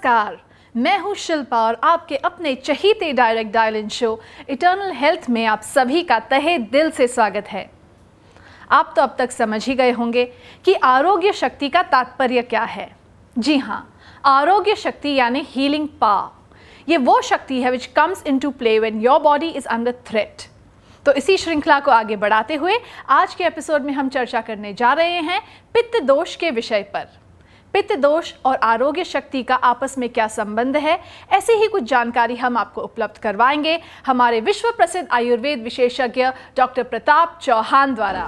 नमस्कार, मैं हूं शिल्पा और आपके अपने चहीते direct dial show eternal health में आप सभी का तहे दिल से स्वागत है। आप तो अब तक समझ ही गए होंगे कि आरोग्य शक्ति का तात्पर्य क्या है। जी हाँ, आरोग्य शक्ति यानी हीलिंग पावर। ये वो शक्ति है which comes into play when your body is under threat. तो इसी श्रृंखला को आगे बढ़ाते हुए आज के एपिसोड में हम चर्चा करने जा रहे हैं पित्त दोष के विषय पर। पित्त दोष और आरोग्य शक्ति का आपस में क्या संबंध है, ऐसी ही कुछ जानकारी हम आपको उपलब्ध करवाएंगे हमारे विश्व प्रसिद्ध आयुर्वेद विशेषज्ञ डॉक्टर प्रताप चौहान द्वारा।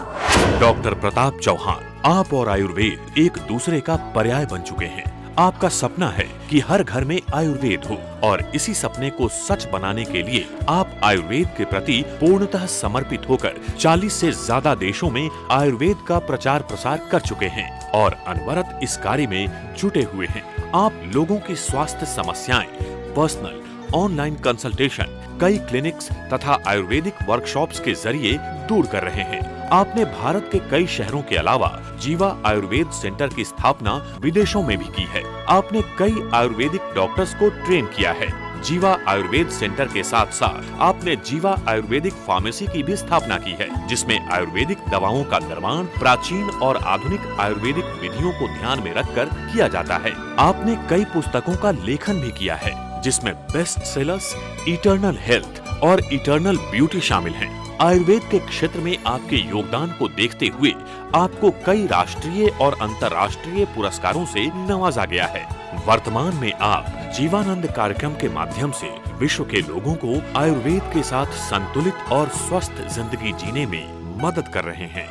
डॉक्टर प्रताप चौहान, आप और आयुर्वेद एक दूसरे का पर्याय बन चुके हैं। आपका सपना है कि हर घर में आयुर्वेद हो और इसी सपने को सच बनाने के लिए आप आयुर्वेद के प्रति पूर्णतः समर्पित होकर 40 से ज्यादा देशों में आयुर्वेद का प्रचार प्रसार कर चुके हैं और अनवरत इस कार्य में जुटे हुए हैं। आप लोगों की स्वास्थ्य समस्याएं पर्सनल, ऑनलाइन कंसल्टेशन, कई क्लिनिक्स तथा आयुर्वेदिक वर्कशॉप्स के जरिए दूर कर रहे हैं। आपने भारत के कई शहरों के अलावा जीवा आयुर्वेद सेंटर की स्थापना विदेशों में भी की है। आपने कई आयुर्वेदिक डॉक्टर्स को ट्रेन किया है। जीवा आयुर्वेद सेंटर के साथ साथ आपने जीवा आयुर्वेदिक फार्मेसी की भी स्थापना की है, जिसमें आयुर्वेदिक दवाओं का निर्माण प्राचीन और आधुनिक आयुर्वेदिक विधियों को ध्यान में रखकर किया जाता है। आपने कई पुस्तकों का लेखन भी किया है, जिसमें बेस्ट सेलर्स, इटर्नल हेल्थ और इटर्नल ब्यूटी शामिल हैं। आयुर्वेद के क्षेत्र में आपके योगदान को देखते हुए आपको कई राष्ट्रीय और अंतर्राष्ट्रीय पुरस्कारों से नवाजा गया है। वर्तमान में आप जीवानंद कार्यक्रम के माध्यम से विश्व के लोगों को आयुर्वेद के साथ संतुलित और स्वस्थ जिंदगी जीने में मदद कर रहे हैं।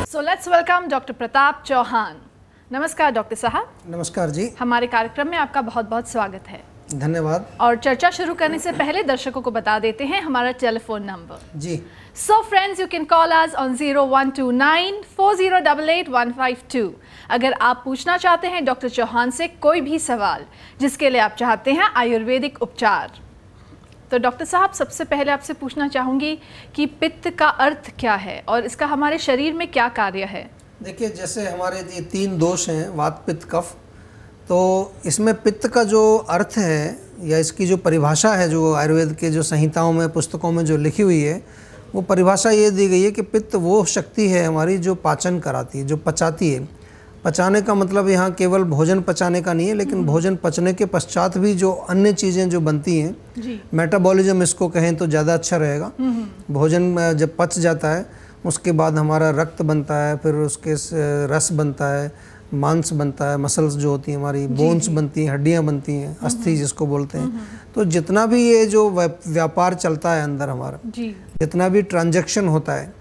So let's welcome doctor Pratap Chauhan. नमस्कार डॉक्टर साहब। नमस्कार जी। हमारे कार्यक्रम में आपका बहुत बहुत स्वागत है। धन्यवाद। और चर्चा शुरू करने से पहले दर्शकों को बता देते हैं हमारा टेलीफोन नंबर। जी। So friends, you can call us on 012940885152। अगर आप पूछना चाहते हैं डॉक्टर चौहान से कोई भी सवाल जिसके लिए आप चाहते हैं आयुर्वेदिक उपचार। तो डॉक्टर साहब, सबसे पहले आपसे पूछना चाहूँगी कि पित्त का अर्थ क्या है और इसका हमारे शरीर में क्या कार्य है। देखिए, जैसे हमारे ये 3 दोष हैं, वात पित्त कफ, तो इसमें पित्त का जो अर्थ है या इसकी जो परिभाषा है, जो आयुर्वेद के जो संहिताओं में पुस्तकों में जो लिखी हुई है, वो परिभाषा ये दी गई है कि पित्त वो शक्ति है हमारी जो पाचन कराती है, जो पचाती है। पचाने का मतलब यहाँ केवल भोजन पचाने का नहीं है, लेकिन भोजन पचने के पश्चात भी जो अन्य चीज़ें जो बनती हैं, मेटाबॉलिज्म इसको कहें तो ज़्यादा अच्छा रहेगा। भोजन जब पच जाता है उसके बाद हमारा रक्त बनता है, फिर उसके रस बनता है, मांस बनता है, मसल्स जो होती हैं हमारी, बोन्स बनती हैं, हड्डियां बनती हैं, अस्थि जिसको बोलते हैं। तो जितना भी ये जो व्यापार चलता है अंदर हमारा, जितना भी ट्रांजैक्शन होता है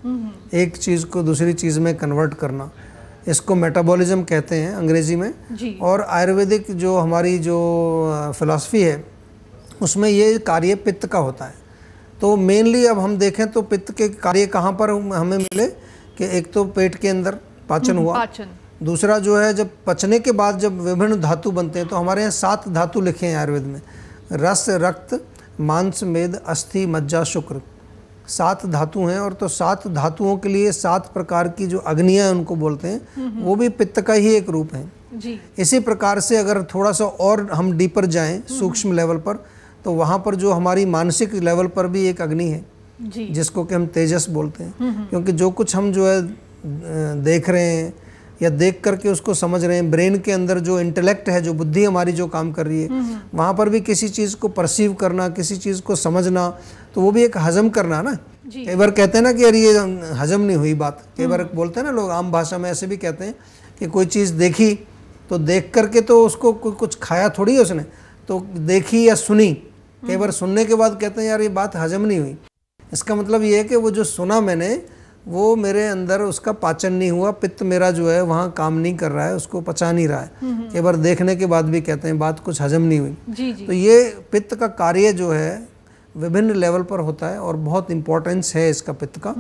एक चीज़ को दूसरी चीज़ में कन्वर्ट करना, इसको मेटाबॉलिज्म कहते हैं अंग्रेजी में। और आयुर्वेदिक जो हमारी जो फिलॉसफी है उसमें ये कार्य पित्त का होता है। तो मेनली अब हम देखें तो पित्त के कार्य कहाँ पर हमें मिले कि एक तो पेट के अंदर पाचन हुआ, दूसरा जो है जब पचने के बाद जब विभिन्न धातु बनते हैं, तो हमारे यहाँ 7 धातु लिखे हैं आयुर्वेद में, रस, रक्त, मांस, मेद, अस्थि, मज्जा, शुक्र, 7 धातु हैं। और तो 7 धातुओं के लिए 7 प्रकार की जो अग्नियाँ उनको बोलते हैं, वो भी पित्त का ही एक रूप है। इसी प्रकार से अगर थोड़ा सा और हम डीपर जाएं सूक्ष्म लेवल पर, तो वहाँ पर जो हमारी मानसिक लेवल पर भी एक अग्नि है जिसको कि हम तेजस बोलते हैं। क्योंकि जो कुछ हम जो है देख रहे हैं या देख करके उसको समझ रहे हैं, ब्रेन के अंदर जो इंटेलेक्ट है, जो बुद्धि हमारी जो काम कर रही है, वहाँ पर भी किसी चीज़ को परसीव करना, किसी चीज़ को समझना, तो वो भी एक हजम करना ना। कई बार कहते हैं ना कि यार ये हजम नहीं हुई बात, कई बार बोलते हैं ना लोग, आम भाषा में ऐसे भी कहते हैं कि कोई चीज़ देखी तो देख करके तो उसको कुछ खाया थोड़ी है उसने, तो देखी या सुनी, कई बार सुनने के बाद कहते हैं यार ये बात हजम नहीं हुई। इसका मतलब ये है कि वो जो सुना मैंने वो मेरे अंदर उसका पाचन नहीं हुआ, पित्त मेरा जो है वहाँ काम नहीं कर रहा है, उसको पचा नहीं रहा है। कई बार देखने के बाद भी कहते हैं बात कुछ हजम नहीं हुई। तो ये पित्त का कार्य जो है विभिन्न लेवल पर होता है और बहुत इम्पोर्टेंस है इसका पित्त का।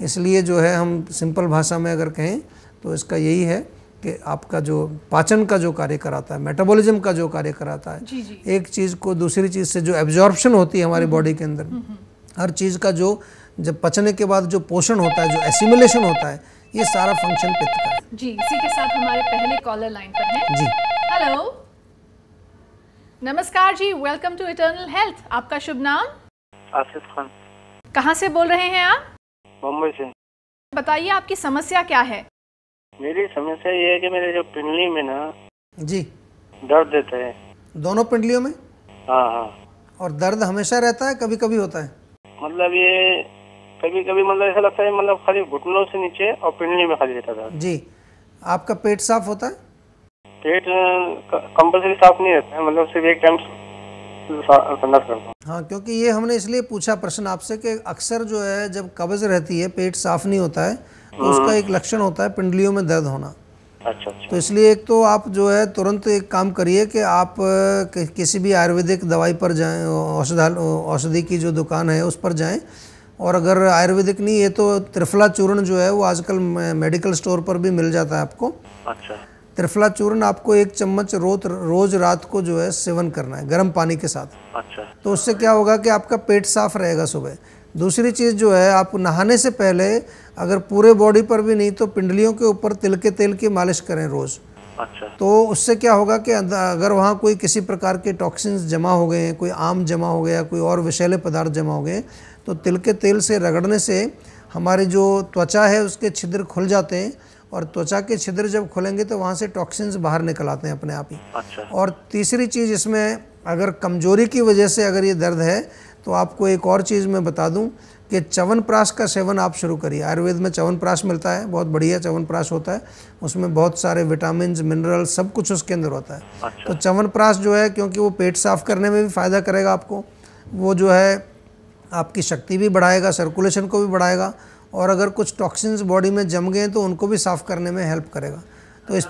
इसलिए जो है हम सिंपल भाषा में अगर कहें तो इसका यही है कि आपका जो पाचन का जो कार्य कराता है, मेटाबॉलिज्म का जो कार्य कराता है, एक चीज़ को दूसरी चीज़ से जो एब्जॉर्प्शन होती है हमारी बॉडी के अंदर, हर चीज़ का जो जब पचने के बाद जो पोषण होता है, जो एसिमिलेशन होता है, ये सारा फंक्शन पित्त का है। जी, इसी के साथ हमारे पहले कॉलर लाइन पर हैं। जी, हेलो नमस्कार जी, वेलकम टू इटर्नल हेल्थ। आपका शुभ नाम? आसिफ खान। कहाँ से बोल रहे हैं आप? मुंबई से। बताइए आपकी समस्या क्या है? मेरी समस्या ये है कि मेरे जो पिंडली में ना जी, दर्द देता है। दोनों पिंडलियों में? हाँ। और दर्द हमेशा रहता है, कभी कभी होता है? मतलब ये कभी कभी मतलब ऐसा लगता है मतलब खाली घुटनों से नीचे और पिंडली में खाली रहता था। जी। आपका पेट साफ होता है? पेट कंपल्सरी साफ नहीं रहता है, मतलब सिर्फ एक टाइम संडास करता हूँ। हाँ, क्योंकि ये हमने इसलिए पूछा प्रश्न आपसे कि अक्सर जो है जब कब्ज रहती है, पेट साफ नहीं होता है, तो उसका एक लक्षण होता है पिंडलियों में दर्द होना। अच्छा। तो इसलिए एक तो आप जो है तुरंत एक काम करिए कि आप किसी भी आयुर्वेदिक दवाई पर जाएं, औषधि की जो दुकान है उस पर जाएं। और अगर आयुर्वेदिक नहीं है तो त्रिफला चूर्ण जो है वो आजकल मेडिकल स्टोर पर भी मिल जाता है आपको। अच्छा। त्रिफला चूर्ण आपको 1 चम्मच रोज रात को जो है सेवन करना है गर्म पानी के साथ। अच्छा। तो उससे क्या होगा कि आपका पेट साफ रहेगा सुबह। दूसरी चीज़ जो है, आप नहाने से पहले अगर पूरे बॉडी पर भी नहीं तो पिंडलियों के ऊपर तिल के तेल की मालिश करें रोज़। अच्छा। तो उससे क्या होगा कि अगर वहाँ कोई किसी प्रकार के टॉक्सिन्स जमा हो गए हैं, कोई आम जमा हो गया, कोई और विषैले पदार्थ जमा हो गए, तो तिल के तेल से रगड़ने से हमारी जो त्वचा है उसके छिद्र खुल जाते हैं, और त्वचा के छिद्र जब खुलेंगे तो वहाँ से टॉक्सिन्स बाहर निकल आते हैं अपने आप ही। अच्छा। और तीसरी चीज़ इसमें, अगर कमजोरी की वजह से अगर ये दर्द है तो आपको एक और चीज़ मैं बता दूं कि च्यवनप्राश का सेवन आप शुरू करिए। आयुर्वेद में च्यवनप्राश मिलता है, बहुत बढ़िया च्यवनप्राश होता है, उसमें बहुत सारे विटामिन मिनरल सब कुछ उसके अंदर होता है। अच्छा। तो च्यवनप्राश जो है, क्योंकि वो पेट साफ करने में भी फ़ायदा करेगा आपको, वो जो है आपकी शक्ति भी बढ़ाएगा, सर्कुलेशन को भी बढ़ाएगा, और अगर कुछ टॉक्सिन्स बॉडी में जम गए तो उनको भी साफ़ करने में हेल्प करेगा। तो इस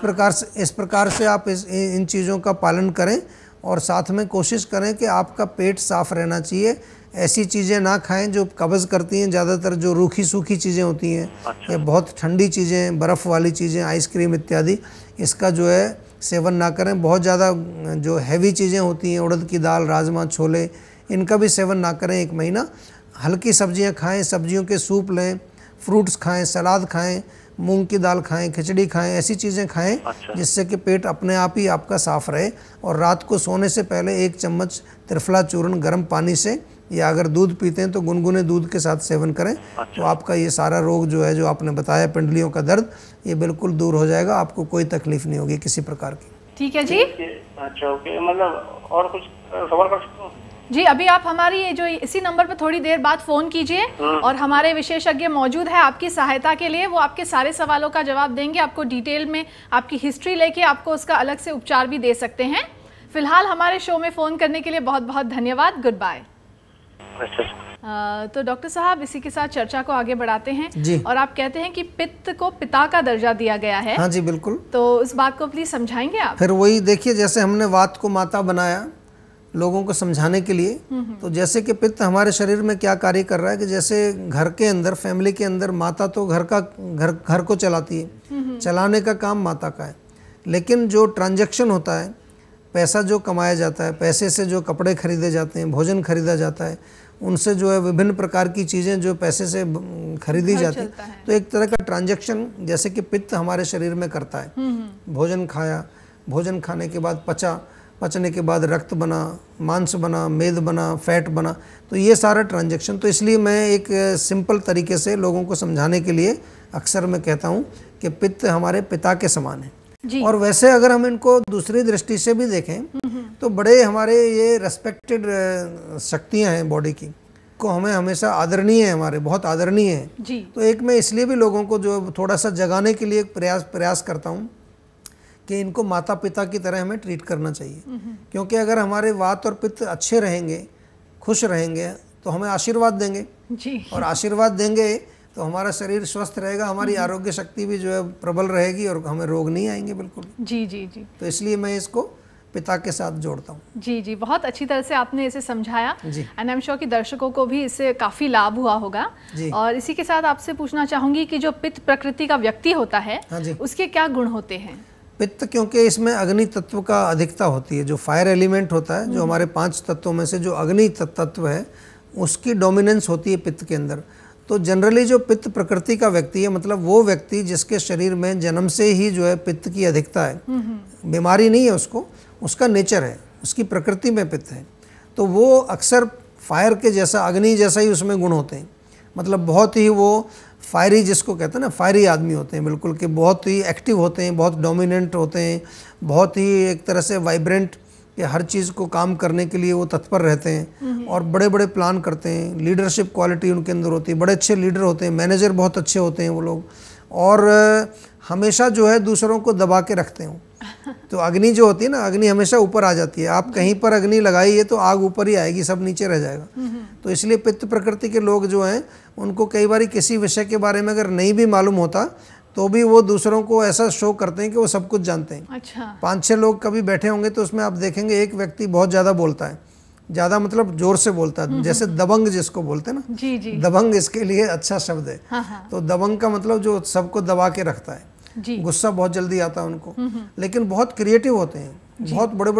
प्रकार से आप इन चीज़ों का पालन करें, और साथ में कोशिश करें कि आपका पेट साफ़ रहना चाहिए। ऐसी चीज़ें ना खाएं जो कब्ज़ करती हैं, ज़्यादातर जो रूखी सूखी चीज़ें होती हैं। अच्छा। या बहुत ठंडी चीज़ें, बर्फ़ वाली चीज़ें, आइसक्रीम इत्यादि, इसका जो है सेवन ना करें। बहुत ज़्यादा जो हैवी चीज़ें होती हैं, उड़द की दाल, राजमा, छोले, इनका भी सेवन ना करें 1 महीना। हल्की सब्जियां खाएं, सब्जियों के सूप लें, फ्रूट्स खाएं, सलाद खाएं, मूंग की दाल खाएं, खिचड़ी खाएं, ऐसी चीज़ें खाएं। अच्छा। जिससे कि पेट अपने आप ही आपका साफ़ रहे। और रात को सोने से पहले 1 चम्मच त्रिफला चूर्ण गर्म पानी से, या अगर दूध पीते हैं तो गुनगुने दूध के साथ सेवन करें। अच्छा। तो आपका ये सारा रोग जो है, जो आपने बताया पिंडलियों का दर्द, ये बिल्कुल दूर हो जाएगा। आपको कोई तकलीफ नहीं होगी किसी प्रकार की। ठीक है जी। अच्छा, ओके। मतलब और कुछ सवाल कर सकता हूँ जी? अभी आप हमारी ये जो इसी नंबर पर थोड़ी देर बाद फ़ोन कीजिए, और हमारे विशेषज्ञ मौजूद है आपकी सहायता के लिए। वो आपके सारे सवालों का जवाब देंगे, आपको डिटेल में आपकी हिस्ट्री लेके आपको उसका अलग से उपचार भी दे सकते हैं। फिलहाल हमारे शो में फ़ोन करने के लिए बहुत बहुत धन्यवाद। Good bye. तो डॉक्टर साहब, इसी के साथ चर्चा को आगे बढ़ाते हैं जी। और आप कहते हैं कि पित्त को पिता का दर्जा दिया गया है। हाँ जी, बिल्कुल। तो इस बात को प्लीज समझाएंगे आप? फिर वही देखिए, जैसे हमने वात को माता बनाया लोगों को समझाने के लिए, तो जैसे कि पित्त हमारे शरीर में क्या कार्य कर रहा है कि जैसे घर के अंदर, फैमिली के अंदर, माता तो घर को चलाती है, चलाने का काम माता का है। लेकिन जो ट्रांजैक्शन होता है, पैसा जो कमाया जाता है, पैसे से जो कपड़े खरीदे जाते हैं, भोजन खरीदा जाता है, उनसे जो है विभिन्न प्रकार की चीज़ें जो पैसे से खरीदी जाती हैं, तो एक तरह का ट्रांजैक्शन जैसे कि पित्त हमारे शरीर में करता है। भोजन खाया, भोजन खाने के बाद पचने के बाद रक्त बना, मांस बना, मेद बना, फैट बना, तो ये सारा ट्रांजैक्शन। तो इसलिए मैं एक सिंपल तरीके से लोगों को समझाने के लिए अक्सर मैं कहता हूँ कि पित्त हमारे पिता के समान है। और वैसे अगर हम इनको दूसरी दृष्टि से भी देखें तो बड़े हमारे ये रेस्पेक्टेड शक्तियाँ हैं बॉडी की, को हमें हमेशा आदरणीय है, हमारे बहुत आदरणीय है। तो एक मैं इसलिए भी लोगों को जो थोड़ा सा जगाने के लिए प्रयास करता हूँ कि इनको माता पिता की तरह हमें ट्रीट करना चाहिए। क्योंकि अगर हमारे वात और पित्त अच्छे रहेंगे, खुश रहेंगे, तो हमें आशीर्वाद देंगे जी। और आशीर्वाद देंगे तो हमारा शरीर स्वस्थ रहेगा, हमारी आरोग्य शक्ति भी जो है प्रबल रहेगी और हमें रोग नहीं आएंगे बिल्कुल। जी जी जी। तो इसलिए मैं इसको पिता के साथ जोड़ता हूँ। जी जी, बहुत अच्छी तरह से आपने इसे समझाया एंड आई एम श्योर कि दर्शकों को भी इससे काफ़ी लाभ हुआ होगा। और इसी के साथ आपसे पूछना चाहूँगी कि जो पित्त प्रकृति का व्यक्ति होता है, उसके क्या गुण होते हैं? पित्त, क्योंकि इसमें अग्नि तत्व का अधिकता होती है, जो फायर एलिमेंट होता है, जो हमारे 5 तत्वों में से जो अग्नि तत्व है, उसकी डोमिनेंस होती है पित्त के अंदर। तो जनरली जो पित्त प्रकृति का व्यक्ति है, मतलब वो व्यक्ति जिसके शरीर में जन्म से ही जो है पित्त की अधिकता है, बीमारी नहीं है उसको, उसका नेचर है, उसकी प्रकृति में पित्त है, तो वो अक्सर फायर के जैसा, अग्नि जैसा ही उसमें गुण होते हैं। मतलब बहुत ही वो फायरी, जिसको कहते हैं ना, फायरी आदमी होते हैं बिल्कुल, कि बहुत ही एक्टिव होते हैं, बहुत डोमिनेंट होते हैं, बहुत ही एक तरह से वाइब्रेंट, कि हर चीज़ को काम करने के लिए वो तत्पर रहते हैं और बड़े बड़े प्लान करते हैं। लीडरशिप क्वालिटी उनके अंदर होती है, बड़े अच्छे लीडर होते हैं, मैनेजर बहुत अच्छे होते हैं वो लोग, और हमेशा जो है दूसरों को दबा के रखते हैं। तो अग्नि जो होती है ना, अग्नि हमेशा ऊपर आ जाती है। आप कहीं पर अग्नि लगाइए तो आग ऊपर ही आएगी, सब नीचे रह जाएगा। तो इसलिए पित्त प्रकृति के लोग जो हैं, उनको कई बार किसी विषय के बारे में अगर नहीं भी मालूम होता तो भी वो दूसरों को ऐसा शो करते हैं कि वो सब कुछ जानते हैं। अच्छा। 5-6 लोग कभी बैठे होंगे तो उसमें आप देखेंगे एक व्यक्ति बहुत ज़्यादा बोलता है, ज़्यादा मतलब जोर से बोलता है, जैसे दबंग जिसको बोलते हैं ना, जी जी, दबंग इसके लिए अच्छा शब्द है। हाँ। तो दबंग का मतलब जो सबको दबा के रखता है, गुस्सा बहुत जल्दी आता है उनको, लेकिन बहुत क्रिएटिव होते हैं, बहुत बड़े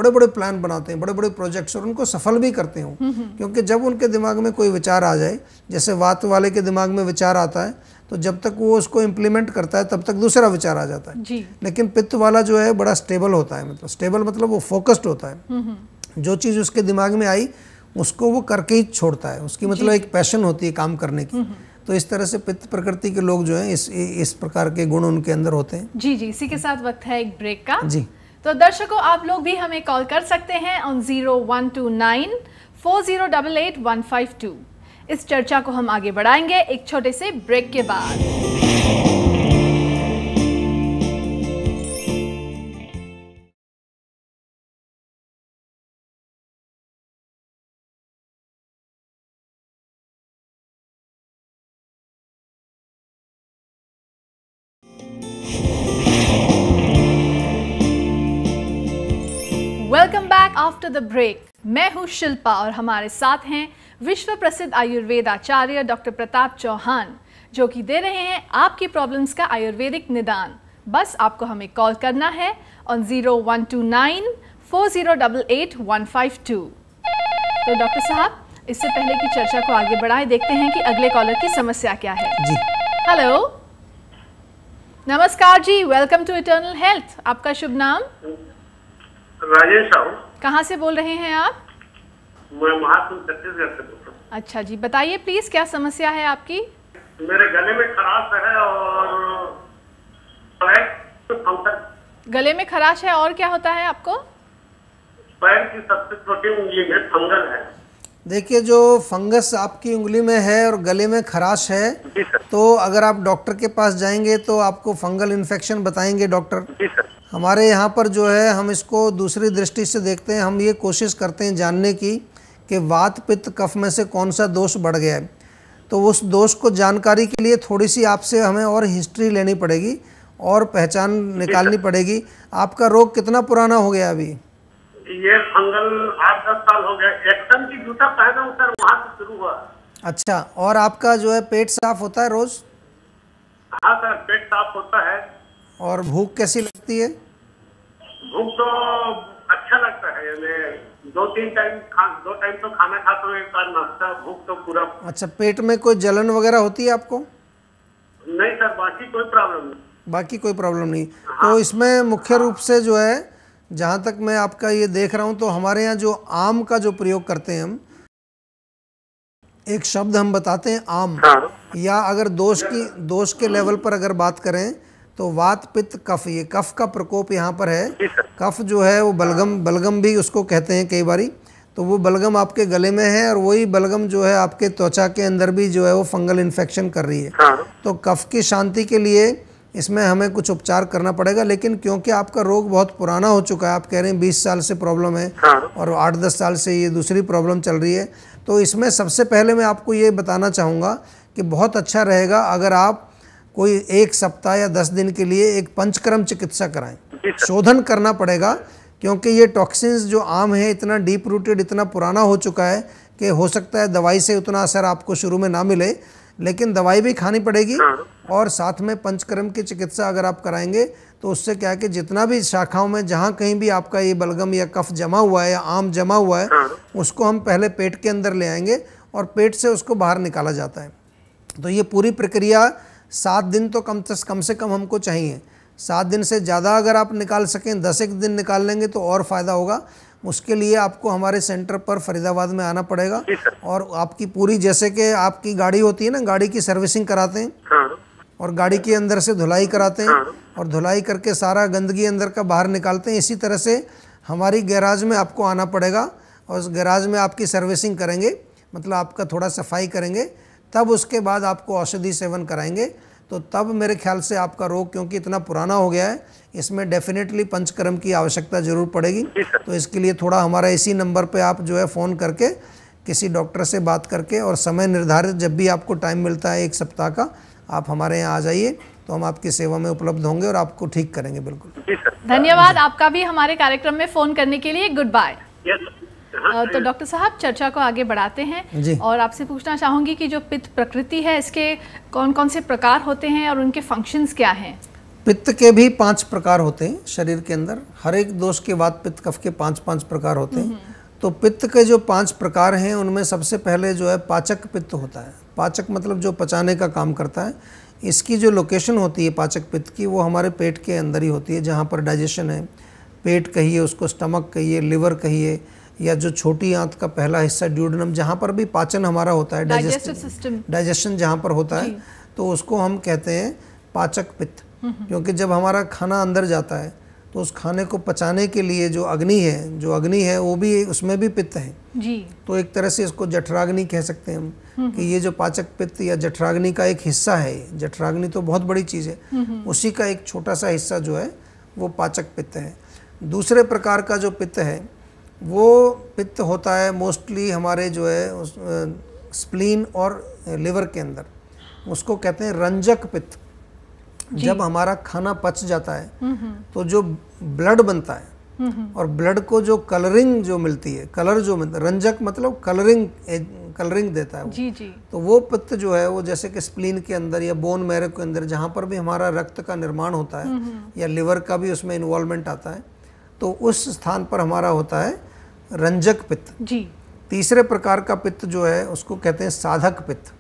बड़े प्लान बनाते हैं, बड़े बड़े प्रोजेक्ट्स, और उनको सफल भी करते हैं। क्योंकि जब उनके दिमाग में कोई विचार आ जाए, जैसे वात वाले के दिमाग में विचार आता है, तो जब तक वो उसको इम्प्लीमेंट करता है तब तक दूसरा विचार आ जाता है जी। लेकिन पित्त वाला जो है बड़ा स्टेबल होता है, मतलब स्टेबल मतलब वो फोकस्ड होता है। जो चीज़ उसके दिमाग में आई उसको वो करके ही छोड़ता है, उसकी मतलब एक पैशन होती है काम करने की। तो इस तरह से पित्त प्रकृति के लोग जो हैं इस प्रकार के गुण उनके अंदर होते हैं। जी जी, इसी के साथ वक्त है एक ब्रेक का। जी, तो दर्शकों, आप लोग भी हमें कॉल कर सकते हैं ऑन 01294088-152। इस चर्चा को हम आगे बढ़ाएंगे एक छोटे से ब्रेक के बाद। Welcome back after the break. मैं हूं शिल्पा और हमारे साथ हैं विश्व प्रसिद्ध आयुर्वेद आचार्य डॉक्टर प्रताप चौहान, जो कि दे रहे हैं आपकी प्रॉब्लम्स का आयुर्वेदिक निदान। बस आपको हमें कॉल करना है ऑन 01294088-152। तो डॉक्टर साहब, इससे पहले की चर्चा को आगे बढ़ाए, देखते हैं कि अगले कॉलर की समस्या क्या है। जी, हेलो, नमस्कार जी, वेलकम टू इटर्नल हेल्थ। आपका शुभ नाम? राजेश साहू। कहाँ से बोल रहे हैं आप? मैं महासमुंद छत्तीसगढ़ से बोल रहा हूँ। अच्छा जी, बताइए प्लीज, क्या समस्या है आपकी? मेरे गले में खराश है और पैर गले में खराश है और क्या होता है आपको? पैर की सबसे छोटी उंगली में फंगल है। देखिए, जो फंगस आपकी उंगली में है और गले में खराश है, जी सर। तो अगर आप डॉक्टर के पास जाएंगे तो आपको फंगल इन्फेक्शन बताएंगे डॉक्टर। जी सर। हमारे यहाँ पर जो है हम इसको दूसरी दृष्टि से देखते हैं। हम ये कोशिश करते हैं जानने की कि वात पित्त कफ में से कौन सा दोष बढ़ गया है। तो उस दोष को जानकारी के लिए थोड़ी सी आपसे हमें और हिस्ट्री लेनी पड़ेगी और पहचान निकालनी पड़ेगी। आपका रोग कितना पुराना हो गया अभी? ये फंगल 8-10 साल हो गया। एक्शन की जूता पहना हूं सर, वहाँ से शुरू हुआ। अच्छा, और आपका जो है पेट साफ होता है रोज? हाँ सर, पेट साफ होता है। और भूख कैसी लगती है? भूख तो अच्छा लगता है, यानी 2-3 टाइम दो टाइम तो खाना खाता हूँ, एक बार नाश्ता। भूख तो पूरा। अच्छा, पेट में कोई जलन वगैरह होती है आपको? नहीं सर, बाकी कोई प्रॉब्लम नहीं। बाकी कोई प्रॉब्लम नहीं। तो इसमें मुख्य रूप से जो है, जहाँ तक मैं आपका ये देख रहा हूँ, तो हमारे यहाँ जो आम का जो प्रयोग करते हैं हम, एक शब्द हम बताते हैं आम। हाँ। या अगर दोष के लेवल पर अगर बात करें तो वात पित्त कफ, ये कफ का प्रकोप यहाँ पर है। कफ जो है वो बलगम भी उसको कहते हैं कई बारी। तो वो बलगम आपके गले में है और वही बलगम जो है आपके त्वचा के अंदर भी जो है वो फंगल इन्फेक्शन कर रही है। तो कफ की शांति के लिए इसमें हमें कुछ उपचार करना पड़ेगा। लेकिन क्योंकि आपका रोग बहुत पुराना हो चुका है, आप कह रहे हैं 20 साल से प्रॉब्लम है और 8-10 साल से ये दूसरी प्रॉब्लम चल रही है, तो इसमें सबसे पहले मैं आपको ये बताना चाहूँगा कि बहुत अच्छा रहेगा अगर आप कोई 1 सप्ताह या 10 दिन के लिए एक पंचकर्म चिकित्सा कराएं। शोधन करना पड़ेगा, क्योंकि ये टॉक्सिन्स जो आम है इतना डीप रूटेड, इतना पुराना हो चुका है कि हो सकता है दवाई से उतना असर आपको शुरू में ना मिले, लेकिन दवाई भी खानी पड़ेगी। और साथ में पंचकर्म की चिकित्सा अगर आप कराएंगे तो उससे क्या है कि जितना भी शाखाओं में जहाँ कहीं भी आपका ये बलगम या कफ जमा हुआ है या आम जमा हुआ है, उसको हम पहले पेट के अंदर ले आएंगे और पेट से उसको बाहर निकाला जाता है। तो ये पूरी प्रक्रिया 7 दिन तो कम से कम हमको चाहिए। 7 दिन से ज़्यादा अगर आप निकाल सकें, 10 एक दिन निकाल लेंगे तो और फ़ायदा होगा। उसके लिए आपको हमारे सेंटर पर फरीदाबाद में आना पड़ेगा और आपकी पूरी, जैसे कि आपकी गाड़ी होती है ना, गाड़ी की सर्विसिंग कराते हैं हाँ, और गाड़ी के अंदर से धुलाई कराते हैं और धुलाई करके सारा गंदगी अंदर का बाहर निकालते हैं, इसी तरह से हमारी गैराज में आपको आना पड़ेगा और उस गैराज में आपकी सर्विसिंग करेंगे, मतलब आपका थोड़ा सफाई करेंगे, तब उसके बाद आपको औषधि सेवन कराएंगे। तो तब मेरे ख्याल से आपका रोग, क्योंकि इतना पुराना हो गया है, इसमें डेफिनेटली पंचकर्म की आवश्यकता ज़रूर पड़ेगी। तो इसके लिए थोड़ा हमारा इसी नंबर पे आप जो है फ़ोन करके किसी डॉक्टर से बात करके और समय निर्धारित जब भी आपको टाइम मिलता है 1 सप्ताह का, आप हमारे यहाँ आ जाइए, तो हम आपकी सेवा में उपलब्ध होंगे और आपको ठीक करेंगे। बिल्कुल, धन्यवाद आपका भी हमारे कार्यक्रम में फ़ोन करने के लिए। Good bye. हाँ, तो डॉक्टर साहब, चर्चा को आगे बढ़ाते हैं जी। और आपसे पूछना चाहूँगी कि जो पित्त प्रकृति है, इसके कौन कौन से प्रकार होते हैं और उनके फंक्शंस क्या हैं? पित्त के भी 5 प्रकार होते हैं शरीर के अंदर, हर एक दोष के वात पित्त कफ के 5-5 प्रकार होते हैं। तो पित्त के जो 5 प्रकार हैं उनमें सबसे पहले जो है पाचक पित्त होता है। पाचक मतलब जो पचाने का काम करता है। इसकी जो लोकेशन होती है पाचक पित्त की, वो हमारे पेट के अंदर ही होती है, जहाँ पर डाइजेशन है। पेट कहिए, उसको स्टमक कहिए, लिवर कहिए, या जो छोटी आंत का पहला हिस्सा ड्यूडेनम, जहाँ पर भी पाचन हमारा होता है, डाइजेशन जहाँ पर होता है, तो उसको हम कहते हैं पाचक पित्त। क्योंकि जब हमारा खाना अंदर जाता है तो उस खाने को पचाने के लिए जो अग्नि है वो भी, उसमें भी पित्त है जी। तो एक तरह से इसको जठराग्नि कह सकते हैं हम, कि ये जो पाचक पित्त या जठराग्नि का एक हिस्सा है। जठराग्नि तो बहुत बड़ी चीज़ है, उसी का एक छोटा सा हिस्सा जो है वो पाचक पित्त है। दूसरे प्रकार का जो पित्त है वो पित्त होता है मोस्टली हमारे जो है स्प्लीन और लिवर के अंदर, उसको कहते हैं रंजक पित्त। जब हमारा खाना पच जाता है तो जो ब्लड बनता है और ब्लड को जो कलरिंग जो मिलती है, कलर जो मिलता है, रंजक मतलब कलरिंग देता है वो। जी जी। तो वो पित्त जो है वो जैसे कि स्प्लीन के अंदर या बोन मैरो के अंदर, जहाँ पर भी हमारा रक्त का निर्माण होता है या लिवर का भी उसमें इन्वॉल्वमेंट आता है, तो उस स्थान पर हमारा होता है रंजक पित्त जी। तीसरे प्रकार का पित्त जो है उसको कहते हैं साधक पित्त,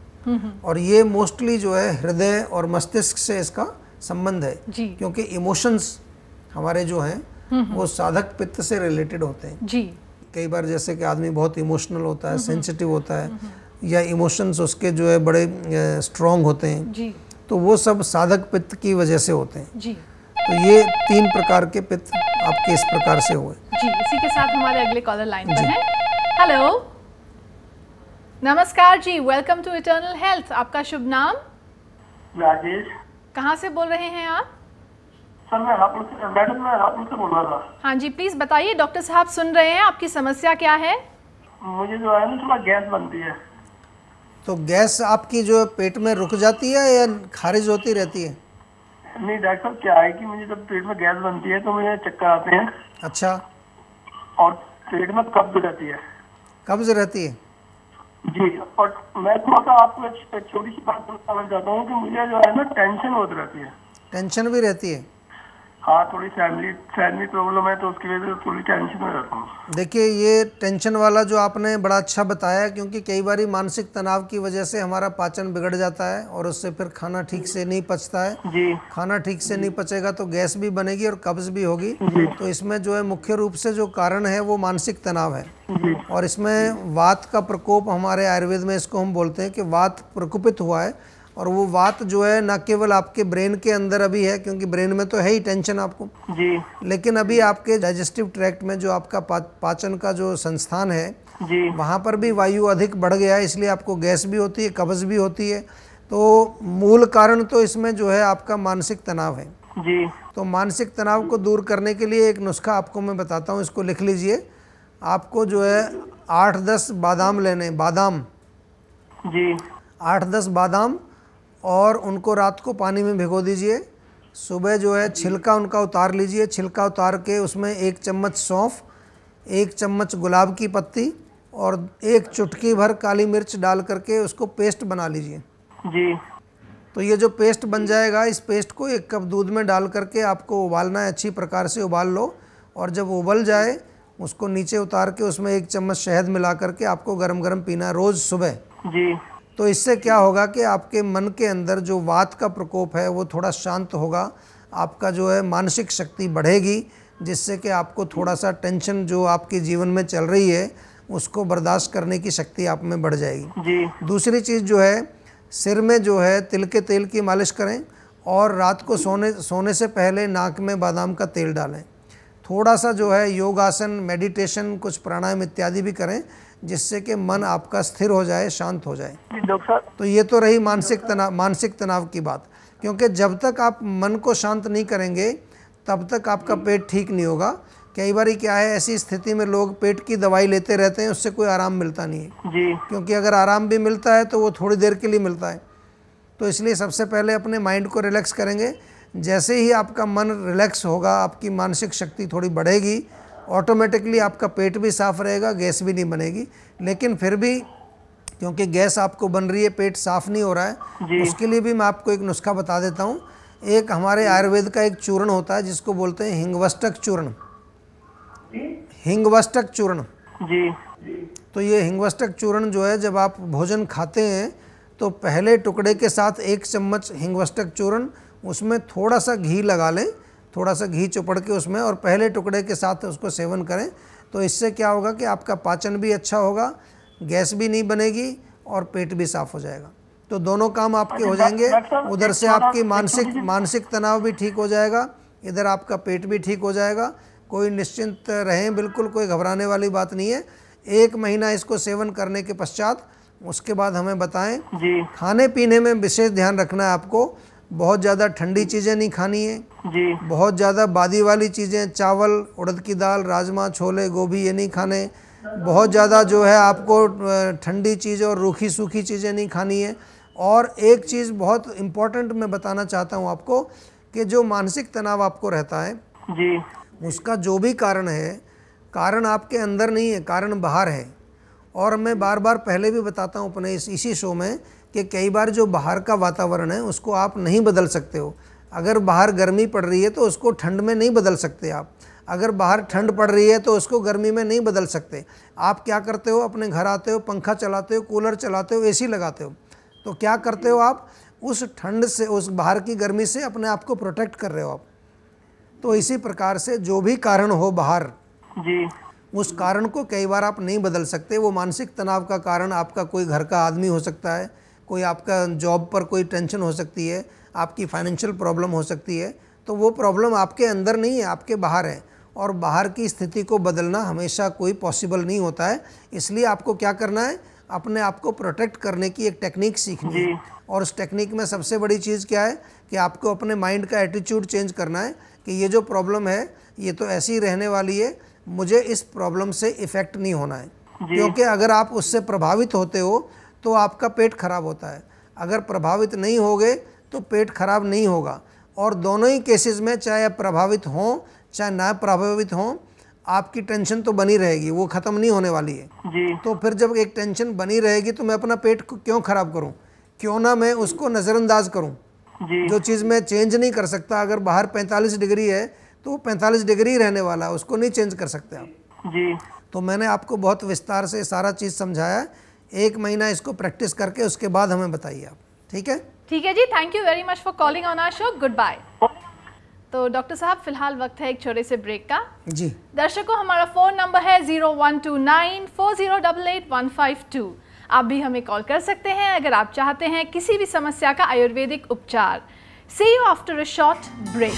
और ये मोस्टली जो है हृदय और मस्तिष्क से इसका संबंध है जी। क्योंकि इमोशंस हमारे जो हैं वो साधक पित्त से रिलेटेड होते हैं जी। कई बार जैसे कि आदमी बहुत इमोशनल होता है, सेंसिटिव होता है, या इमोशंस उसके जो है बड़े स्ट्रॉन्ग होते हैं जी, तो वो सब साधक पित्त की वजह से होते हैं जी। तो ये 3 प्रकार के पित्त आपके इस प्रकार से हुए जी। इसी के साथ हमारे अगले कॉलर लाइन पर हैं। हेलो, नमस्कार जी, वेलकम टू इटर्नल हेल्थ। आपका शुभ नाम? राजेश। कहाँ से बोल रहे हैं आप? सर मैं हापुड़ से बोल रहा था। हाँ जी, प्लीज बताइए, डॉक्टर साहब सुन रहे हैं, आपकी समस्या क्या है? मुझे जो है ना थोड़ा गैस बनती है। तो गैस आपकी जो पेट में रुक जाती है या खारिज होती रहती है? नहीं डॉक्टर साहब, क्या है कि मुझे जब पेट में गैस बनती है तो मुझे चक्कर आते हैं। अच्छा। और पेट में कब्ज रहती है। कब्ज रहती है जी। और मैं थोड़ा सा आपको छोटी सी बात बताना चाहता हूँ कि मुझे जो है ना टेंशन होती रहती है। टेंशन भी रहती है? हाँ, थोड़ी फैमिली प्रॉब्लम है तो उसकी वजह से थोड़ी टेंशन में रहता हूँ। देखिए, ये टेंशन वाला जो आपने बड़ा अच्छा बताया, क्योंकि कई बार मानसिक तनाव की वजह से हमारा पाचन बिगड़ जाता है और उससे फिर खाना ठीक से नहीं पचता है जी। खाना ठीक से नहीं पचेगा तो गैस भी बनेगी और कब्ज भी होगी। तो इसमें जो है मुख्य रूप से जो कारण है वो मानसिक तनाव है जी। और इसमें वात का प्रकोप, हमारे आयुर्वेद में इसको हम बोलते हैं कि वात प्रकोपित हुआ है। और वो वात जो है न केवल आपके ब्रेन के अंदर अभी है, क्योंकि ब्रेन में तो है ही टेंशन आपको जी, लेकिन अभी आपके डाइजेस्टिव ट्रैक्ट में जो आपका पाचन का जो संस्थान है जी, वहाँ पर भी वायु अधिक बढ़ गया है, इसलिए आपको गैस भी होती है, कब्ज भी होती है। तो मूल कारण तो इसमें जो है आपका मानसिक तनाव है जी। तो मानसिक तनाव को दूर करने के लिए एक नुस्खा आपको मैं बताता हूँ, इसको लिख लीजिए। आपको जो है 8-10 बादाम लेने, बादाम जी, 8-10 बादाम, और उनको रात को पानी में भिगो दीजिए। सुबह जो है छिलका उनका उतार लीजिए। छिलका उतार के उसमें 1 चम्मच सौंफ, 1 चम्मच गुलाब की पत्ती और 1 चुटकी भर काली मिर्च डाल करके उसको पेस्ट बना लीजिए जी। तो ये जो पेस्ट बन जाएगा, इस पेस्ट को 1 कप दूध में डाल करके आपको उबालना है, अच्छी प्रकार से उबाल लो। और जब उबल जाए उसको नीचे उतार के उसमें 1 चम्मच शहद मिला करके आपको गरम गरम पीना है रोज़ सुबह जी। तो इससे क्या होगा कि आपके मन के अंदर जो वात का प्रकोप है वो थोड़ा शांत होगा, आपका जो है मानसिक शक्ति बढ़ेगी, जिससे कि आपको थोड़ा सा टेंशन जो आपके जीवन में चल रही है उसको बर्दाश्त करने की शक्ति आप में बढ़ जाएगी। जी। दूसरी चीज़ जो है, सिर में जो है तिल के तेल की मालिश करें और रात को सोने से पहले नाक में बादाम का तेल डालें। थोड़ा सा जो है योगासन, मेडिटेशन, कुछ प्राणायाम इत्यादि भी करें जिससे कि मन आपका स्थिर हो जाए, शांत हो जाए। डॉक्टर साहब, तो ये तो रही मानसिक तनाव की बात, क्योंकि जब तक आप मन को शांत नहीं करेंगे तब तक आपका पेट ठीक नहीं होगा। कई बार क्या है, ऐसी स्थिति में लोग पेट की दवाई लेते रहते हैं, उससे कोई आराम मिलता नहीं है जी। क्योंकि अगर आराम भी मिलता है तो वो थोड़ी देर के लिए मिलता है। तो इसलिए सबसे पहले अपने माइंड को रिलैक्स करेंगे। जैसे ही आपका मन रिलैक्स होगा, आपकी मानसिक शक्ति थोड़ी बढ़ेगी, ऑटोमेटिकली आपका पेट भी साफ़ रहेगा, गैस भी नहीं बनेगी। लेकिन फिर भी क्योंकि गैस आपको बन रही है, पेट साफ़ नहीं हो रहा है, उसके लिए भी मैं आपको एक नुस्खा बता देता हूँ। एक हमारे आयुर्वेद का एक चूर्ण होता है जिसको बोलते हैं हिंगवष्टक चूर्ण। हिंगवष्टक चूर्ण जी। तो ये हिंगवष्टक चूर्ण जो है, जब आप भोजन खाते हैं तो पहले टुकड़े के साथ 1 चम्मच हिंगवष्टक चूर्ण, उसमें थोड़ा सा घी लगा लें, थोड़ा सा घी चुपड़ के उसमें, और पहले टुकड़े के साथ उसको सेवन करें। तो इससे क्या होगा कि आपका पाचन भी अच्छा होगा, गैस भी नहीं बनेगी और पेट भी साफ़ हो जाएगा। तो दोनों काम आपके हो जाएंगे। उधर से आपकी मानसिक तनाव भी ठीक हो जाएगा, इधर आपका पेट भी ठीक हो जाएगा। कोई निश्चिंत रहें, बिल्कुल कोई घबराने वाली बात नहीं है। 1 महीना इसको सेवन करने के पश्चात उसके बाद हमें बताएं। जी। खाने पीने में विशेष ध्यान रखना है आपको। बहुत ज़्यादा ठंडी चीज़ें नहीं खानी है जी। बहुत ज़्यादा बादी वाली चीज़ें, चावल, उड़द की दाल, राजमा, छोले, गोभी, ये नहीं खाने। बहुत ज़्यादा जो है आपको ठंडी चीज़ और रूखी सूखी चीज़ें नहीं खानी है। और एक चीज़ बहुत इम्पॉर्टेंट मैं बताना चाहता हूँ आपको कि जो मानसिक तनाव आपको रहता है जी। उसका जो भी कारण है, कारण आपके अंदर नहीं है, कारण बाहर है। और मैं बार बार पहले भी बताता हूँ अपने इसी शो में कि कई बार जो बाहर का वातावरण है उसको आप नहीं बदल सकते हो। अगर बाहर गर्मी पड़ रही है तो उसको ठंड में नहीं बदल सकते आप। अगर बाहर ठंड पड़ रही है तो उसको गर्मी में नहीं बदल सकते। आप क्या करते हो, अपने घर आते हो, पंखा चलाते हो, कूलर चलाते हो, एसी लगाते हो, तो क्या करते हो आप, उस ठंड से, उस बाहर की गर्मी से अपने आप को प्रोटेक्ट कर रहे हो आप। तो इसी प्रकार से जो भी कारण हो बाहर जी, उस कारण को कई बार आप नहीं बदल सकते। वो मानसिक तनाव का कारण आपका कोई घर का आदमी हो सकता है, कोई आपका जॉब पर कोई टेंशन हो सकती है, आपकी फाइनेंशियल प्रॉब्लम हो सकती है। तो वो प्रॉब्लम आपके अंदर नहीं है, आपके बाहर है। और बाहर की स्थिति को बदलना हमेशा कोई पॉसिबल नहीं होता है। इसलिए आपको क्या करना है, अपने आप को प्रोटेक्ट करने की एक टेक्निक सीखनी है। और उस टेक्निक में सबसे बड़ी चीज़ क्या है कि आपको अपने माइंड का एटीट्यूड चेंज करना है कि ये जो प्रॉब्लम है ये तो ऐसी ही रहने वाली है, मुझे इस प्रॉब्लम से इफ़ेक्ट नहीं होना है। क्योंकि अगर आप उससे प्रभावित होते हो तो आपका पेट खराब होता है, अगर प्रभावित नहीं होगे तो पेट खराब नहीं होगा। और दोनों ही केसेस में, चाहे आप प्रभावित हों चाहे ना प्रभावित हों, आपकी टेंशन तो बनी रहेगी, वो ख़त्म नहीं होने वाली है जी। तो फिर जब एक टेंशन बनी रहेगी तो मैं अपना पेट को क्यों ख़राब करूं, क्यों ना मैं उसको नज़रअंदाज करूं। जी। जो चीज़ मैं चेंज नहीं कर सकता, अगर बाहर 45 डिग्री है तो वो 45 डिग्री ही रहने वाला है, उसको नहीं चेंज कर सकते आप। जी। तो मैंने आपको बहुत विस्तार से सारा चीज़ समझाया। 1 महीना इसको प्रैक्टिस करके उसके बाद हमें बताइए आप, ठीक है? ठीक है जी, thank you very much for calling on our show. Good bye. तो डॉक्टर साहब, फिलहाल वक्त है एक छोटे से ब्रेक का। जी। दर्शकों, हमारा फ़ोन नंबर है 012940885152। आप भी हमें कॉल कर सकते हैं अगर आप चाहते हैं किसी भी समस्या का आयुर्वेदिक उपचार। See you after a short break.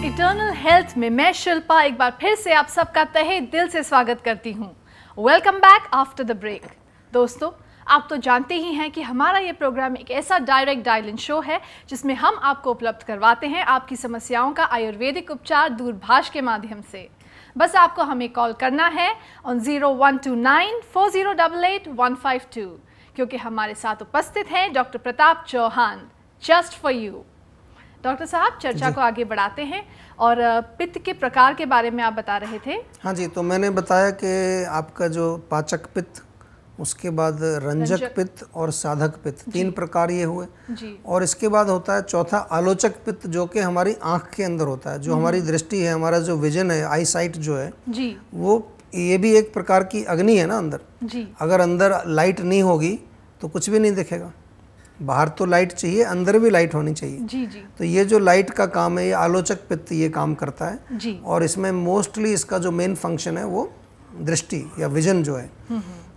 Eternal health में मैं शिल्पा एक बार फिर से आप सबका तहे दिल से स्वागत करती हूँ। Welcome back after the break. दोस्तों, आप तो जानते ही हैं कि हमारा ये प्रोग्राम एक ऐसा डायरेक्ट डायल इन शो है जिसमें हम आपको उपलब्ध करवाते हैं आपकी समस्याओं का आयुर्वेदिक उपचार दूरभाष के माध्यम से। बस आपको हमें कॉल करना है ऑन 012940885152, क्योंकि हमारे साथ उपस्थित हैं doctor Pratap Chauhan, just for you. Doctor साहब, चर्चा को आगे बढ़ाते हैं और पित्त के प्रकार के बारे में आप बता रहे थे। हाँ जी, तो मैंने बताया कि आपका जो पाचक पित्त उसके बाद रंजक पित्त और साधक पित्त, 3 प्रकार ये हुए जी। और इसके बाद होता है चौथा आलोचक पित्त, जो कि हमारी आँख के अंदर होता है, जो हमारी दृष्टि है, हमारा जो विजन है, आई साइट जो है जी वो, ये भी एक प्रकार की अग्नि है ना अंदर। जी अगर अंदर लाइट नहीं होगी तो कुछ भी नहीं दिखेगा। बाहर तो लाइट चाहिए, अंदर भी लाइट होनी चाहिए। जी जी तो ये जो लाइट का काम है, ये आलोचक पित्त ये काम करता है जी। और इसमें मोस्टली इसका जो मेन फंक्शन है वो दृष्टि या विजन जो है।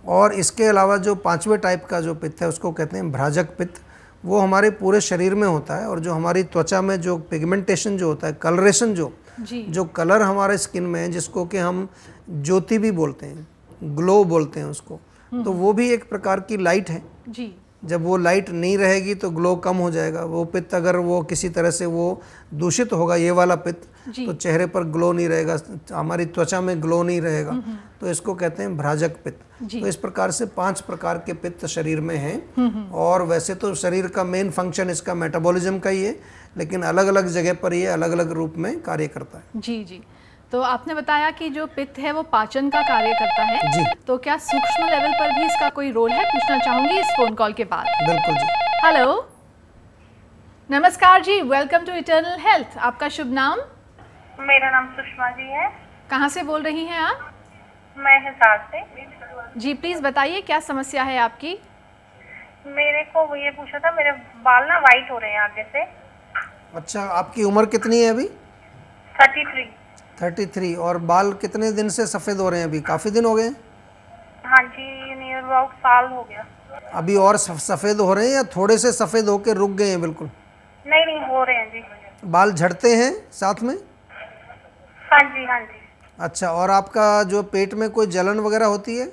और इसके अलावा जो 5वें टाइप का जो पित्त है उसको कहते हैं भ्राजक पित्त। वो हमारे पूरे शरीर में होता है और जो हमारी त्वचा में जो पिगमेंटेशन जो होता है, कलरेशन जो कलर हमारे स्किन में है, जिसको कि हम ज्योति भी बोलते हैं, ग्लो बोलते हैं उसको, तो वो भी एक प्रकार की लाइट है जी। जब वो लाइट नहीं रहेगी तो ग्लो कम हो जाएगा। वो पित्त अगर वो किसी तरह से वो दूषित होगा, ये वाला पित्त, तो चेहरे पर ग्लो नहीं रहेगा, हमारी त्वचा में ग्लो नहीं रहेगा, तो इसको कहते हैं भ्राजक पित्त। तो इस प्रकार से 5 प्रकार के पित्त शरीर में हैं और वैसे तो शरीर का मेन फंक्शन इसका मेटाबॉलिज्म का ही है, लेकिन अलग अलग जगह पर ये अलग अलग रूप में कार्य करता है। जी जी। तो आपने बताया कि जो पित्त है वो पाचन का कार्य करता है जी। तो क्या सूक्ष्म लेवल पर भी इसका कोई रोल है, पूछना चाहूंगी इस फोन कॉल के बाद। बिल्कुल जी। हेलो, नमस्कार जी, वेलकम टू इटर्नल हेल्थ। आपका शुभ नाम? मेरा नाम सुषमा जी है। कहाँ से बोल रही हैं आप? मैं हिसार से। जी प्लीज बताइए क्या समस्या है आपकी? मेरे को ये पूछा था, मेरे बाल ना वाइट हो रहे हैं आगे से। अच्छा, आपकी उम्र कितनी है अभी? 33। 33। और बाल कितने दिन से सफ़ेद हो रहे हैं? अभी काफ़ी दिन हो गए? हाँ जी, नियर अबाउट साल हो गया। अभी और सफ़ेद हो रहे हैं या थोड़े से सफ़ेद होकर रुक गए हैं बिल्कुल? नहीं नहीं, हो रहे हैं जी। बाल झड़ते हैं साथ में? हाँ जी हाँ जी। अच्छा, और आपका जो पेट में कोई जलन वगैरह होती है?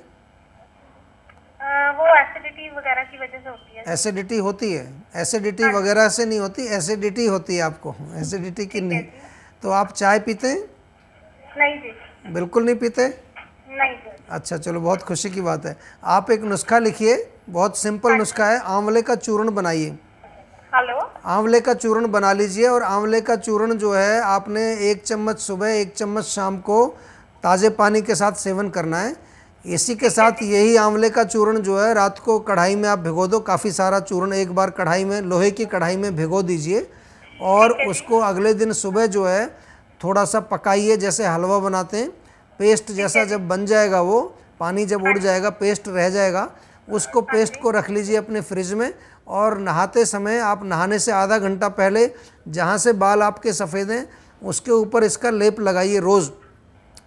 वो एसिडिटी वगैरह की वजह से होती है। एसिडिटी होती है? एसिडिटी वगैरह से नहीं होती, एसिडिटी होती है आपको, एसिडिटी की नहीं। तो आप चाय पीते हैं? नहीं जी। बिल्कुल नहीं पीते? नहीं जी। अच्छा चलो, बहुत खुशी की बात है। आप एक नुस्खा लिखिए, बहुत सिंपल नुस्खा है, आंवले का चूर्ण बनाइए। हेलो। आंवले का चूर्ण बना लीजिए और आंवले का चूर्ण जो है आपने 1 चम्मच सुबह 1 चम्मच शाम को ताज़े पानी के साथ सेवन करना है। इसी के साथ यही आंवले का चूर्ण जो है रात को कढ़ाई में आप भिगो दो, काफ़ी सारा चूर्ण एक बार कढ़ाई में, लोहे की कढ़ाई में भिगो दीजिए और उसको अगले दिन सुबह जो है थोड़ा सा पकाइए, जैसे हलवा बनाते हैं, पेस्ट जैसा जब बन जाएगा, वो पानी जब उड़ जाएगा, पेस्ट रह जाएगा, उसको पेस्ट को रख लीजिए अपने फ्रिज में। और नहाते समय आप नहाने से आधा घंटा पहले जहाँ से बाल आपके सफ़ेद हैं उसके ऊपर इसका लेप लगाइए रोज़,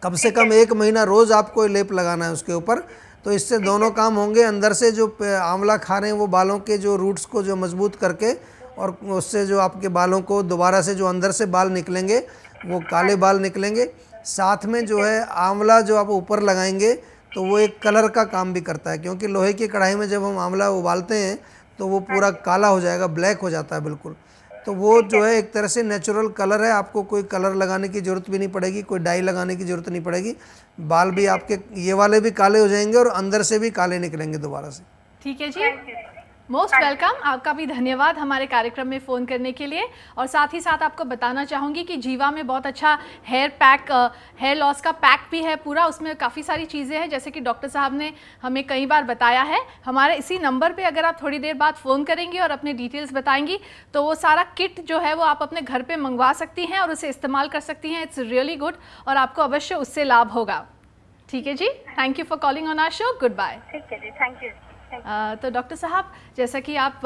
कम से कम 1 महीना रोज़ आपको लेप लगाना है उसके ऊपर। तो इससे दोनों काम होंगे, अंदर से जो आंवला खा रहे हैं वो बालों के जो रूट्स को जो मजबूत करके, और उससे जो आपके बालों को दोबारा से जो अंदर से बाल निकलेंगे वो काले बाल निकलेंगे। साथ में जो है आंवला जो आप ऊपर लगाएंगे तो वो एक कलर का काम भी करता है, क्योंकि लोहे की कढ़ाई में जब हम आंवला उबालते हैं तो वो पूरा काला हो जाएगा, ब्लैक हो जाता है बिल्कुल। तो वो जो है एक तरह से नेचुरल कलर है, आपको कोई कलर लगाने की ज़रूरत भी नहीं पड़ेगी, कोई डाई लगाने की ज़रूरत नहीं पड़ेगी। बाल भी आपके ये वाले भी काले हो जाएंगे और अंदर से भी काले निकलेंगे दोबारा से। ठीक है जी, मोस्ट वेलकम। आपका भी धन्यवाद हमारे कार्यक्रम में फ़ोन करने के लिए। और साथ ही साथ आपको बताना चाहूँगी कि जीवा में बहुत अच्छा हेयर लॉस का पैक भी है पूरा, उसमें काफ़ी सारी चीज़ें हैं जैसे कि डॉक्टर साहब ने हमें कई बार बताया है। हमारे इसी नंबर पे अगर आप थोड़ी देर बाद फ़ोन करेंगी और अपने डिटेल्स बताएंगी तो वो सारा किट जो है वो आप अपने घर पर मंगवा सकती हैं और उसे इस्तेमाल कर सकती हैं। इट्स रियली गुड और आपको अवश्य उससे लाभ होगा। ठीक है जी, thank you for calling on our show. Good bye. ठीक है जी, थैंक यू। तो डॉक्टर साहब, जैसा कि आप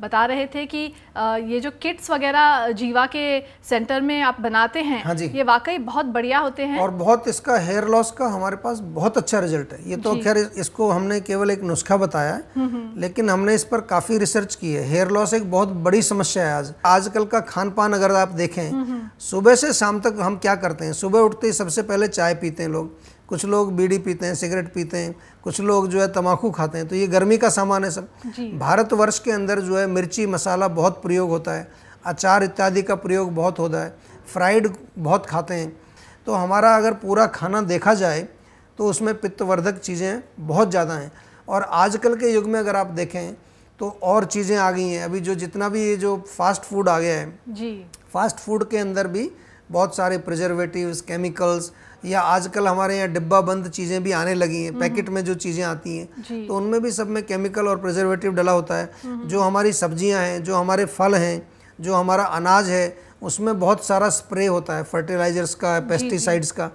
बता रहे थे कि ये जो किट्स वगैरह जीवा के सेंटर में आप बनाते हैं, हाँ जी, ये वाकई बहुत बढ़िया होते हैं और बहुत इसका हेयर लॉस का हमारे पास बहुत अच्छा रिजल्ट है। ये तो खैर इसको हमने केवल एक नुस्खा बताया है, लेकिन हमने इस पर काफ़ी रिसर्च की है। हेयर लॉस एक बहुत बड़ी समस्या है आजकल का खान पान अगर आप देखें, सुबह से शाम तक हम क्या करते हैं, सुबह उठते ही सबसे पहले चाय पीते हैं लोग, कुछ लोग बीड़ी पीते हैं, सिगरेट पीते हैं, कुछ लोग जो है तम्बाकू खाते हैं। तो ये गर्मी का सामान है सब। भारतवर्ष के अंदर जो है मिर्ची मसाला बहुत प्रयोग होता है, अचार इत्यादि का प्रयोग बहुत होता है, फ्राइड बहुत खाते हैं। तो हमारा अगर पूरा खाना देखा जाए तो उसमें पित्तवर्धक चीज़ें बहुत ज़्यादा हैं। और आजकल के युग में अगर आप देखें तो और चीज़ें आ गई हैं। अभी जो जितना भी ये जो फास्ट फूड आ गया है जी, फास्ट फूड के अंदर भी बहुत सारे प्रिजर्वेटिव्स, केमिकल्स, या आजकल हमारे यहाँ डिब्बा बंद चीज़ें भी आने लगी हैं, पैकेट में जो चीज़ें आती हैं, तो उनमें भी सब में केमिकल और प्रिजर्वेटिव डला होता है। जो हमारी सब्जियां हैं, जो हमारे फल हैं, जो हमारा अनाज है, उसमें बहुत सारा स्प्रे होता है फर्टिलाइजर्स का, पेस्टिसाइड्स का।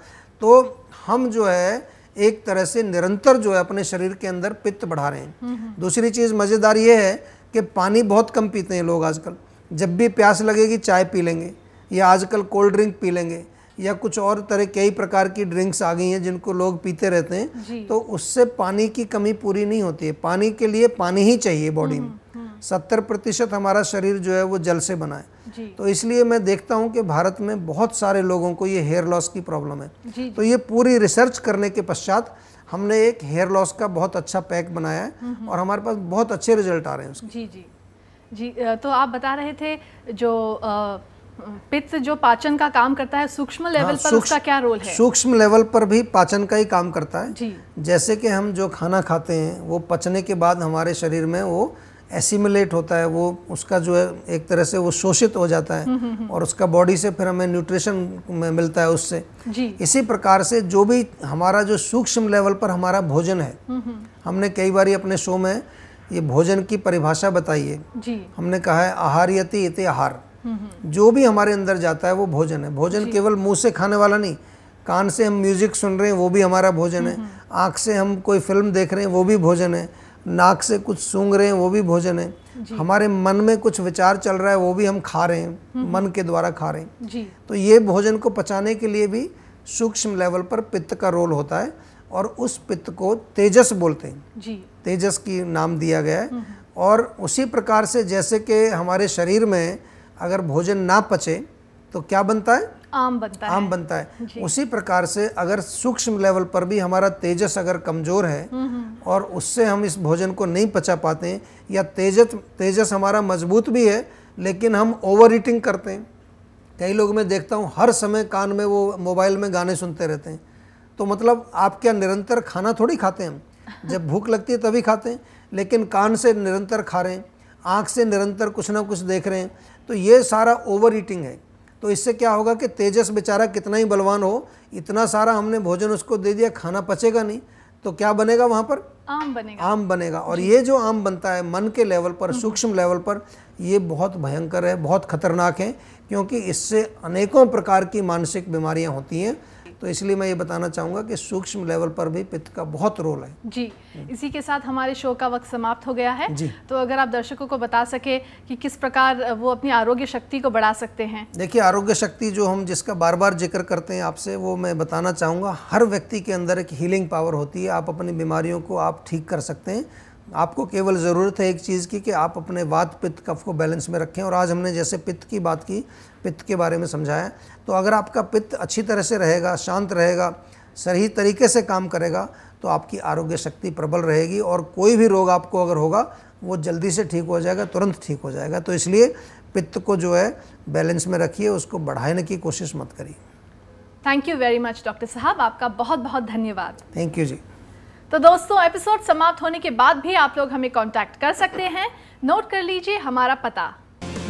तो हम जो है एक तरह से निरंतर जो है अपने शरीर के अंदर पित्त बढ़ा रहे हैं। दूसरी चीज़ मज़ेदार ये है कि पानी बहुत कम पीते हैं लोग आजकल। जब भी प्यास लगेगी चाय पी लेंगे, या आजकल कोल्ड ड्रिंक पी लेंगे, या कुछ और तरह कई प्रकार की ड्रिंक्स आ गई हैं जिनको लोग पीते रहते हैं। तो उससे पानी की कमी पूरी नहीं होती है। पानी के लिए पानी ही चाहिए बॉडी में। 70% हमारा शरीर जो है वो जल से बना है। तो इसलिए मैं देखता हूँ कि भारत में बहुत सारे लोगों को ये हेयर लॉस की प्रॉब्लम है। तो ये पूरी रिसर्च करने के पश्चात हमने एक हेयर लॉस का बहुत अच्छा पैक बनाया है और हमारे पास बहुत अच्छे रिजल्ट आ रहे हैं उसके। जी, तो आप बता रहे थे जो पित्त जो पाचन का काम करता है, सूक्ष्म लेवल पर उसका क्या रोल है? सूक्ष्म लेवल पर भी पाचन का ही काम करता है। जैसे कि हम जो खाना खाते हैं वो पचने के बाद हमारे शरीर में वो एसिमिलेट होता है, वो उसका जो है एक तरह से वो शोषित हो जाता है और उसका बॉडी से फिर हमें न्यूट्रिशन मिलता है उससे। इसी प्रकार से जो भी हमारा जो सूक्ष्म लेवल पर हमारा भोजन है, हमने कई बार अपने शो में ये भोजन की परिभाषा बताई है। हमने कहा है आहार्यति इति आहार। जो भी हमारे अंदर जाता है वो भोजन है। भोजन केवल मुंह से खाने वाला नहीं, कान से हम म्यूजिक सुन रहे हैं वो भी हमारा भोजन है, आँख से हम कोई फिल्म देख रहे हैं वो भी भोजन है, नाक से कुछ सूंघ रहे हैं वो भी भोजन है, हमारे मन में कुछ विचार चल रहा है वो भी हम खा रहे हैं, मन के द्वारा खा रहे हैं। तो ये भोजन को पचाने के लिए भी सूक्ष्म लेवल पर पित्त का रोल होता है और उस पित्त को तेजस बोलते हैं। तेजस की नाम दिया गया है। और उसी प्रकार से जैसे कि हमारे शरीर में अगर भोजन ना पचे तो क्या बनता है? आम बनता है। उसी प्रकार से अगर सूक्ष्म लेवल पर भी हमारा तेजस अगर कमजोर है और उससे हम इस भोजन को नहीं पचा पाते हैं, या तेजस हमारा मजबूत भी है लेकिन हम ओवर ईटिंग करते हैं। कई लोग मैं देखता हूँ हर समय कान में वो मोबाइल में गाने सुनते रहते हैं। तो मतलब आप क्या निरंतर खाना थोड़ी खाते हैं? हम जब भूख लगती है तभी खाते हैं, लेकिन कान से निरंतर खा रहे हैं, आँख से निरंतर कुछ ना कुछ देख रहे हैं। तो ये सारा ओवर ईटिंग है। तो इससे क्या होगा कि तेजस बेचारा कितना ही बलवान हो, इतना सारा हमने भोजन उसको दे दिया, खाना पचेगा नहीं, तो क्या बनेगा वहाँ पर? आम बनेगा। और ये जो आम बनता है मन के लेवल पर, सूक्ष्म लेवल पर, ये बहुत भयंकर है, बहुत खतरनाक है, क्योंकि इससे अनेकों प्रकार की मानसिक बीमारियाँ होती हैं। तो इसलिए मैं ये बताना चाहूँगा कि सूक्ष्म लेवल पर भी पित्त का बहुत रोल है। जी, इसी के साथ हमारे शो का वक्त समाप्त हो गया है। तो अगर आप दर्शकों को बता सके कि किस प्रकार वो अपनी आरोग्य शक्ति को बढ़ा सकते हैं। देखिए, आरोग्य शक्ति जो हम जिसका बार बार जिक्र करते हैं आपसे, वो मैं बताना चाहूँगा, हर व्यक्ति के अंदर एक हीलिंग पावर होती है। आप अपनी बीमारियों को आप ठीक कर सकते हैं। आपको केवल ज़रूरत है एक चीज़ की कि आप अपने वात पित्त कफ को बैलेंस में रखें। और आज हमने जैसे पित्त की बात की, पित्त के बारे में समझाया, तो अगर आपका पित्त अच्छी तरह से रहेगा, शांत रहेगा, सही तरीके से काम करेगा, तो आपकी आरोग्य शक्ति प्रबल रहेगी और कोई भी रोग आपको अगर होगा वो जल्दी से ठीक हो जाएगा, तुरंत ठीक हो जाएगा। तो इसलिए पित्त को जो है बैलेंस में रखिए, उसको बढ़ाने की कोशिश मत करिए। Thank you very much doctor साहब, आपका बहुत बहुत धन्यवाद। थैंक यू जी। तो दोस्तों, एपिसोड समाप्त होने के बाद भी आप लोग हमें कांटेक्ट कर सकते हैं। नोट कर लीजिए हमारा पता: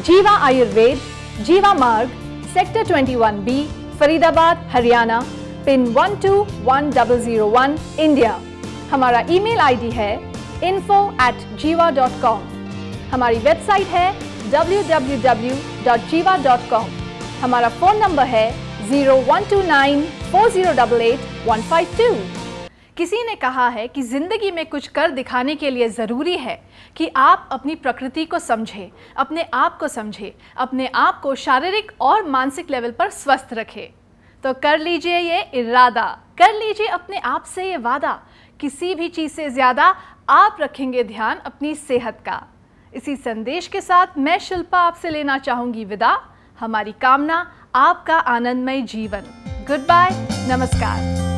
जीवा आयुर्वेद, जीवा मार्ग, sector 21B, Faridabad, Haryana, pin 121001, India. हमारा ईमेल आईडी है info@jiva.com। हमारी वेबसाइट है www.jiva.com। हमारा फ़ोन नंबर है 01294088 किसी ने कहा है कि जिंदगी में कुछ कर दिखाने के लिए ज़रूरी है कि आप अपनी प्रकृति को समझें, अपने आप को समझें, अपने आप को शारीरिक और मानसिक लेवल पर स्वस्थ रखें। तो कर लीजिए ये इरादा, कर लीजिए अपने आप से ये वादा, किसी भी चीज़ से ज़्यादा आप रखेंगे ध्यान अपनी सेहत का। इसी संदेश के साथ मैं शिल्पा आपसे लेना चाहूँगी विदा। हमारी कामना आपका आनंदमय जीवन। गुड बाय, नमस्कार।